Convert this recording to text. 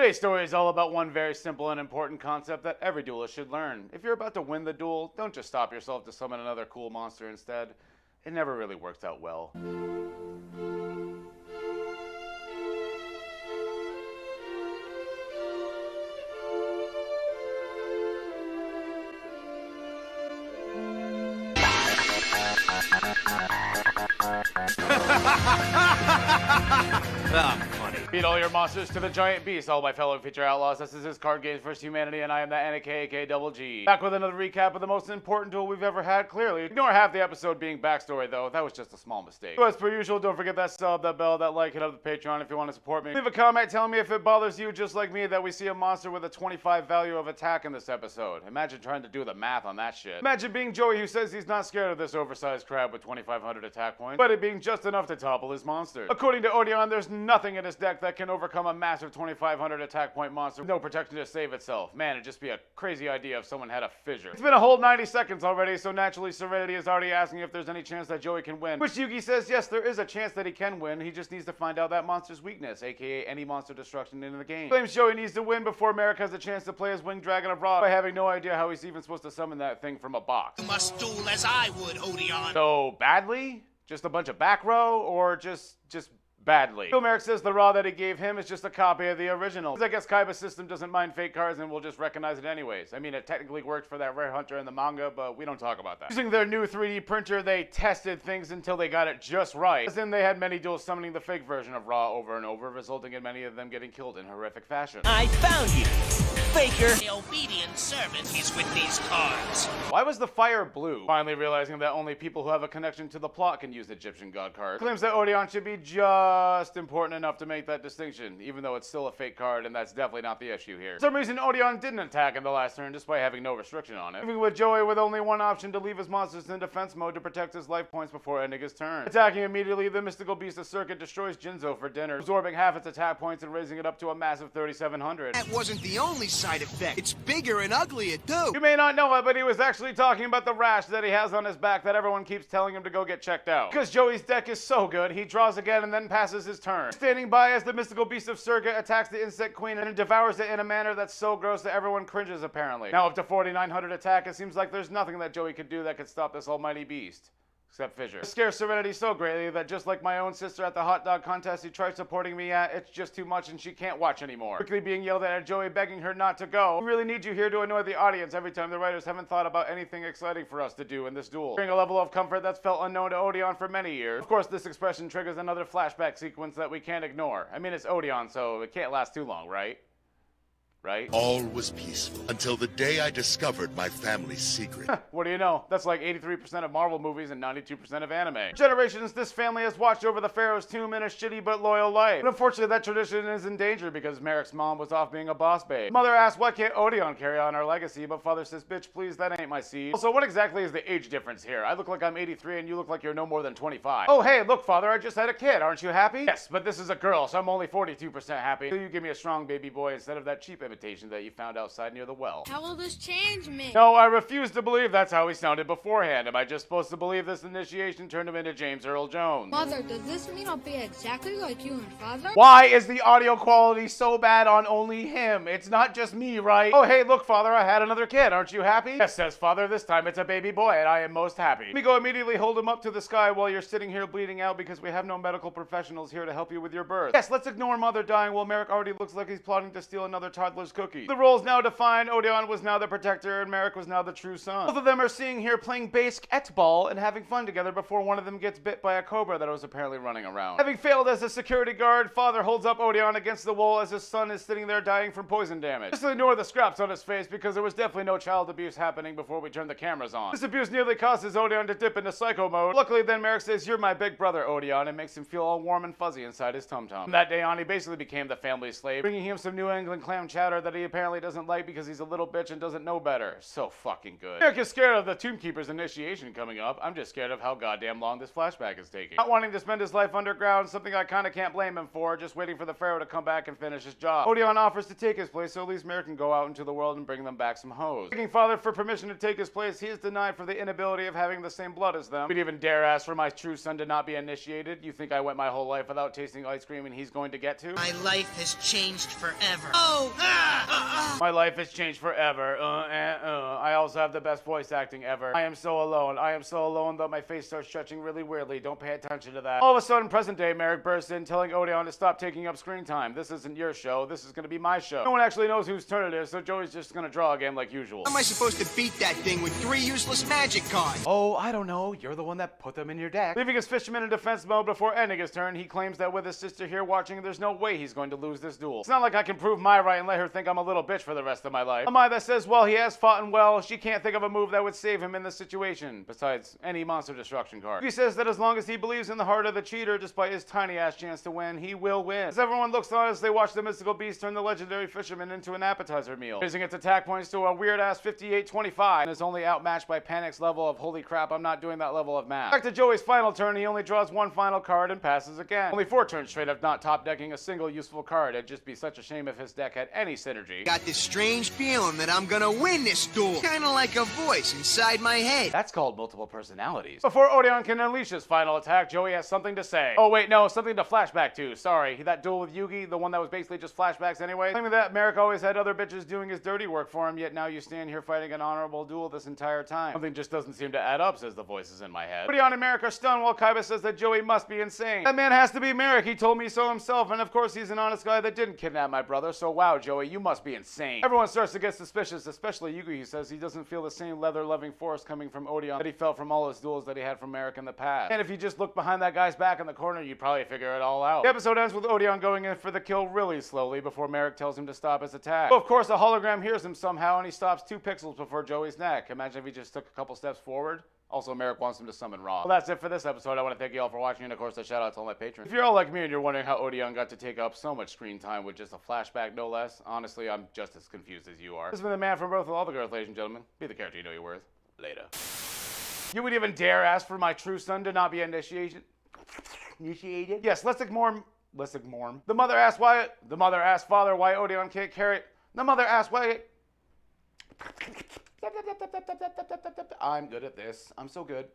Today's story is all about one very simple and important concept that every duelist should learn. If you're about to win the duel, don't just stop yourself to summon another cool monster instead. It never really works out well. Funny. Beat all your monsters to the giant beast, all my fellow feature outlaws. This is Card Games vs. Humanity, and I am the Aka Double G. Back with another recap of the most important duel we've ever had, clearly. Ignore half the episode being backstory, though. That was just a small mistake. So as per usual, don't forget that sub, that bell, that like, hit up the Patreon if you want to support me. Leave a comment telling me if it bothers you, just like me, that we see a monster with a 25 value of attack in this episode. Imagine trying to do the math on that shit. Imagine being Joey, who says he's not scared of this oversized crab with 2,500 attack points, but it being just enough to topple his monster. According to Odion, there's nothing in his deck that can overcome a massive 2,500 attack point monster with no protection to save itself. Man, it'd just be a crazy idea if someone had a fissure. It's been a whole 90 seconds already, so naturally Serenity is already asking if there's any chance that Joey can win. Which Yugi says yes, there is a chance that he can win. He just needs to find out that monster's weakness, aka any monster destruction in the game. Claims Joey needs to win before Merrick has a chance to play as Winged Dragon of Ra by having no idea how he's even supposed to summon that thing from a box. You must duel as I would, Odion. So badly? Just a bunch of back row, or just badly? Bill Merrick says the Raw that he gave him is just a copy of the original. I guess Kaiba's system doesn't mind fake cards and will just recognize it anyways. I mean, it technically worked for that Rare Hunter in the manga, but we don't talk about that. Using their new 3D printer, they tested things until they got it just right. As in, they had many duels summoning the fake version of Raw over and over, resulting in many of them getting killed in horrific fashion. I found you, faker. The obedient servant is with these cards. Why was the fire blue? Finally realizing that only people who have a connection to the plot can use Egyptian god cards. Claims that Odion should be just important enough to make that distinction, even though it's still a fake card, and that's definitely not the issue here. For some reason, Odion didn't attack in the last turn, despite having no restriction on it, leaving with Joey with only one option to leave his monsters in defense mode to protect his life points before ending his turn. Attacking immediately, the mystical beast of Circuit destroys Jinzo for dinner, absorbing half its attack points and raising it up to a massive 3,700. That wasn't the only side effect. It's bigger and uglier, too. You may not know it, but he was actually talking about the rash that he has on his back that everyone keeps telling him to go get checked out. Because Joey's deck is so good, he draws again and then passes his turn, standing by as the mystical beast of Surga attacks the insect queen and devours it in a manner that's so gross that everyone cringes, apparently. Now up to 4,900 attack, it seems like there's nothing that Joey could do that could stop this almighty beast. Except fissure. It scares Serenity so greatly that just like my own sister at the hot dog contest he tried supporting me at, it's just too much and she can't watch anymore. Quickly being yelled at Joey begging her not to go. We really need you here to annoy the audience every time the writers haven't thought about anything exciting for us to do in this duel. Bring a level of comfort that's felt unknown to Odion for many years. Of course, this expression triggers another flashback sequence that we can't ignore. I mean, it's Odion, so it can't last too long, right? Right? All was peaceful until the day I discovered my family's secret. What do you know? That's like 83% of Marvel movies and 92% of anime. For generations, this family has watched over the Pharaoh's tomb in a shitty but loyal life. But unfortunately, that tradition is in danger because Merrick's mom was off being a boss babe. Mother asks, why can't Odion carry on our legacy? But father says, bitch, please, that ain't my seed. Also, what exactly is the age difference here? I look like I'm 83 and you look like you're no more than 25. Oh, hey, look, father, I just had a kid. Aren't you happy? Yes, but this is a girl, so I'm only 42% happy. So you give me a strong baby boy instead of that cheap imitation that you found outside near the well. How will this change me? No, I refuse to believe that's how he sounded beforehand. Am I just supposed to believe this initiation turned him into James Earl Jones? Mother, does this mean I'll be exactly like you and father? Why is the audio quality so bad on only him? It's not just me, right? Oh, hey, look, father, I had another kid. Aren't you happy? Yes, says father. This time it's a baby boy, and I am most happy. Let me go immediately hold him up to the sky while you're sitting here bleeding out because we have no medical professionals here to help you with your birth. Yes, let's ignore mother dying while Merrick already looks like he's plotting to steal another toddler's cookie. The role's now defined. Odion was now the protector and Merrick was now the true son. Both of them are seen here playing basketball and having fun together before one of them gets bit by a cobra that was apparently running around. Having failed as a security guard, father holds up Odion against the wall as his son is sitting there dying from poison damage. Just ignore the scraps on his face because there was definitely no child abuse happening before we turned the cameras on. This abuse nearly causes Odion to dip into psycho mode. Luckily then Merrick says, you're my big brother, Odion, and makes him feel all warm and fuzzy inside his tum-tum. From that day on, he basically became the family's slave, bringing him some New England clam chowder better that he apparently doesn't like because he's a little bitch and doesn't know better. So fucking good. Eric is scared of the Tomb Keeper's initiation coming up. I'm just scared of how goddamn long this flashback is taking. Not wanting to spend his life underground, something I kinda can't blame him for, just waiting for the pharaoh to come back and finish his job. Odion offers to take his place so at least Merrick can go out into the world and bring them back some hoes. Begging father for permission to take his place, he is denied for the inability of having the same blood as them. We'd even dare ask for my true son to not be initiated. You think I went my whole life without tasting ice cream and he's going to get to? My life has changed forever. My life has changed forever. I also have the best voice acting ever. I am so alone. I am so alone that my face starts stretching really weirdly. Don't pay attention to that. All of a sudden, present day, Merrick bursts in telling Odion to stop taking up screen time. This isn't your show. This is going to be my show. No one actually knows whose turn it is, so Joey's just going to draw again like usual. How am I supposed to beat that thing with 3 useless magic cards? Oh, I don't know. You're the one that put them in your deck. Leaving his fisherman in defense mode before ending his turn, he claims that with his sister here watching, there's no way he's going to lose this duel. It's not like I can prove my right and let her think I'm a little bitch for the rest of my life. Am I that says, well, he has fought and well, she can't think of a move that would save him in this situation, besides any monster destruction card. He says that as long as he believes in the heart of the cheater, despite his tiny ass chance to win, he will win. As everyone looks on as they watch the mystical beast turn the legendary fisherman into an appetizer meal, raising its attack points to a weird ass 58-25, and is only outmatched by Panic's level of holy crap, I'm not doing that level of math. Back to Joey's final turn, he only draws one final card and passes again. Only 4 turns straight of not top decking a single useful card. It'd just be such a shame if his deck had any synergy. Got this strange feeling that I'm gonna win this duel. Kinda like a voice inside my head. That's called multiple personalities. Before Odion can unleash his final attack, Joey has something to say. Oh wait, no, something to flashback to. Sorry, that duel with Yugi, the one that was basically just flashbacks anyway. Claiming that Merrick always had other bitches doing his dirty work for him, yet now you stand here fighting an honorable duel this entire time. Something just doesn't seem to add up, says the voices in my head. Odion and Merrick are stunned while Kaiba says that Joey must be insane. That man has to be Merrick, he told me so himself, and of course he's an honest guy that didn't kidnap my brother, so wow, Joey, you must be insane. Everyone starts to get suspicious, especially Yugi, who says he doesn't feel the same leather-loving force coming from Odion that he felt from all his duels that he had from Merrick in the past. And if you just look behind that guy's back in the corner, you'd probably figure it all out. The episode ends with Odion going in for the kill really slowly before Merrick tells him to stop his attack. Well, of course, a hologram hears him somehow, and he stops 2 pixels before Joey's neck. Imagine if he just took a couple steps forward. Also, Merrick wants him to summon Ra. Well, that's it for this episode. I want to thank you all for watching, and of course, a shout out to all my patrons. If you're all like me and you're wondering how Odion got to take up so much screen time with just a flashback, no less, honestly, I'm just as confused as you are. This has been the man from Birth with all the girls, ladies and gentlemen. Be the character you know you're worth. Later. You would even dare ask for my true son to not be initiated? Yes, let's ignore him. Let's ignore him. The mother asked father why Odion can't carry. The mother asked why. I'm good at this. I'm so good.